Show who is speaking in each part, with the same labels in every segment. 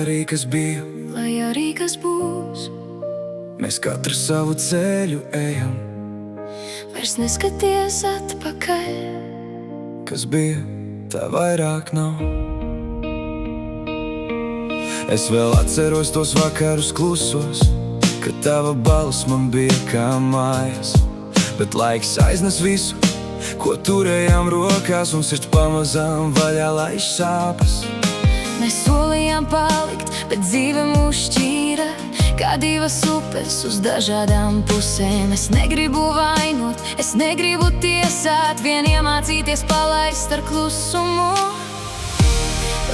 Speaker 1: arī kas bija,
Speaker 2: lai arī kas būs,
Speaker 1: mēs katru savu ceļu ejam.
Speaker 2: vairs neskaties atpakaļ.
Speaker 1: Kas bija, tā vairāk nav. Es vēl atceros tos vakarus klusos, kad tava balss man bija kā mājas. Bet laiks aiznes visu, ko turējām rokās, un sirds pamazām vaļā laiž sāpes.
Speaker 2: Mēs solījām palikt, bet dzīve mūs šķīra kā divas upes uz dažādām pusēm. Es negribu vainot, es negribu tiesāt, vien iemācīties palaist ar klusumu.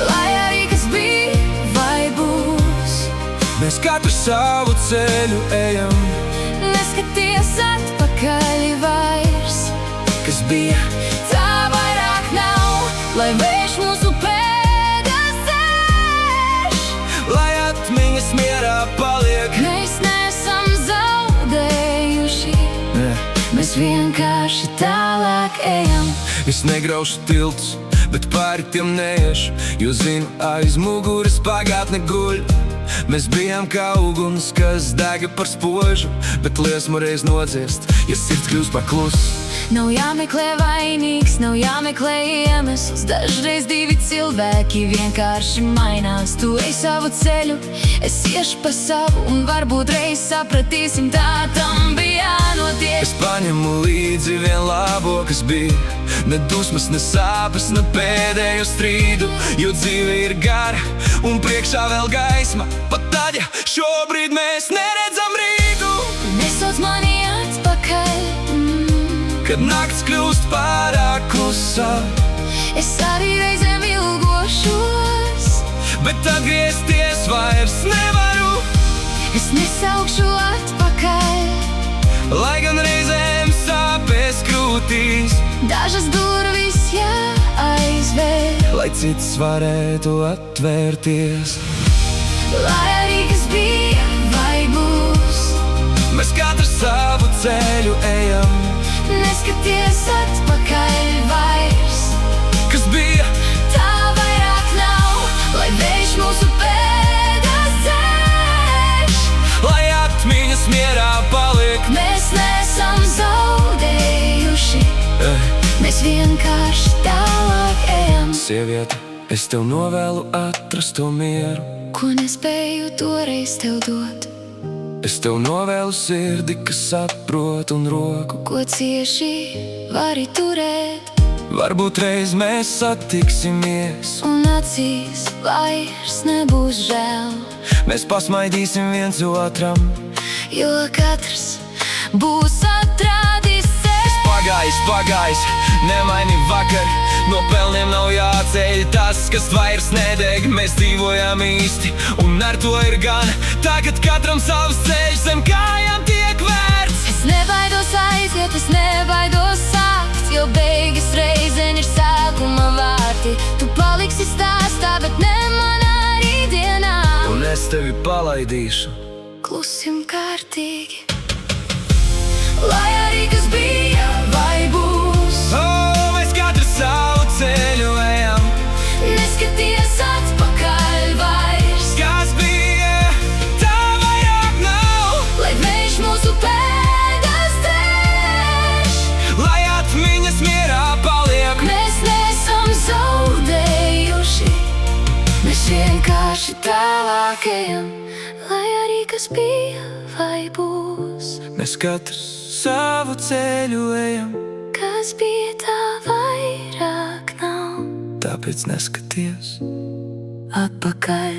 Speaker 2: Lai arī kas bija vai būs,
Speaker 1: mēs katru savu ceļu ejam.
Speaker 2: neskaties atpakaļ vairs.
Speaker 1: Kas bija,
Speaker 2: Tā vairāk nav, lai vējš mūsu pēdas sēž.
Speaker 1: lai atmiņas mierā paliek.
Speaker 2: Mēs neesam zaudējuši,
Speaker 1: Ne.
Speaker 2: mēs vienkārši tālāk ejam.
Speaker 1: Es negraušu tiltus, bet pāri tiem neiešu, jo zinu, aiz muguras pagātne guļ. Mēs bijām kā uguns, kas dega par spožu, bet liesmu reiz nodziest, ja sirds kļūst paklus.
Speaker 2: Nav jāmeklē vainīgs, nav jāmeklē iemesls. Dažreiz divi cilvēki vienkārši mainās. Tu ej savu ceļu, es iešu pa savu, un varbūt reiz sapratīsim, tā tam bija jānotiek.
Speaker 1: Es paņemu līdzi vien labo, kas bija, ne dusmas, ne sāpes, ne pēdējo strīdu, jo dzīve ir gara un priekšā vēl gaisma, pat tad, ja šobrīd mēs neredzam rītu.
Speaker 2: Nesauc mani atpakaļ,
Speaker 1: Kad nakts kļūst pārāk klusā,
Speaker 2: es arī reizēm ilgošos.
Speaker 1: bet atgriezties vairs nevaru,
Speaker 2: Es nesaukšu atpakaļ,
Speaker 1: lai gan reizēm sāpēs krūtīs,
Speaker 2: dažas durvis jāaizvēr.
Speaker 1: lai cits varētu atvērties.
Speaker 2: Lai arī kas bija vai būs,
Speaker 1: Mēs katru savu ceļu ejam.
Speaker 2: neskaties atpakaļ vairs.
Speaker 1: Kas bija,
Speaker 2: Tā vairāk nav, lai vējš mūsu pēdas sēž.
Speaker 1: lai atmiņas mierā paliek.
Speaker 2: Mēs neesam zaudējuši, mēs vienkārši tālāk ejam.
Speaker 1: Sieviete, es tev novēlu atrast to mieru.
Speaker 2: Ko nespēju toreiz tev dot,
Speaker 1: Es tev novēlu sirdi, kas saprot, un roku.
Speaker 2: ko cieši vari turēt,
Speaker 1: Varbūt reiz mēs satiksimies,
Speaker 2: un acīs vairs nebūs žēl,
Speaker 1: mēs pasmaidīsim viens otram.
Speaker 2: jo katrs būs atradis sevi.
Speaker 1: Pagājis, nemaini vakar, no pelniem nav jāceļ tas, kas vairs nedeg. Mēs dzīvojam īsti, un ar to ir gan. Tagad katram savs ceļš zem kājām tiek vērts.
Speaker 2: Es nebaidos aiziet, es nebaidos sākt, jo beigas reizēn ir sākuma vārti. Tu paliksi stāstā, bet ne manā rītdienā.
Speaker 1: Un es tevi palaidīšu.
Speaker 2: Klusim kārtīgi. Lai arī kas bija vai būs,
Speaker 1: Mēs katru savu ceļu ejam.
Speaker 2: neskaties atpakaļ vairs.
Speaker 1: Kas bija, tā vairāk nav,
Speaker 2: Lai vējš mūsu pēdas sēž.
Speaker 1: lai atmiņas mierā paliek.
Speaker 2: Mēs neesam zaudējuši, mēs vienkārši tālāk ejam. Lai arī kas bija vai būs,
Speaker 1: Mēs katrs savu ceļu ejam.
Speaker 2: kas bija tā vairāk nav,
Speaker 1: Tāpēc neskaties.
Speaker 2: atpakaļ.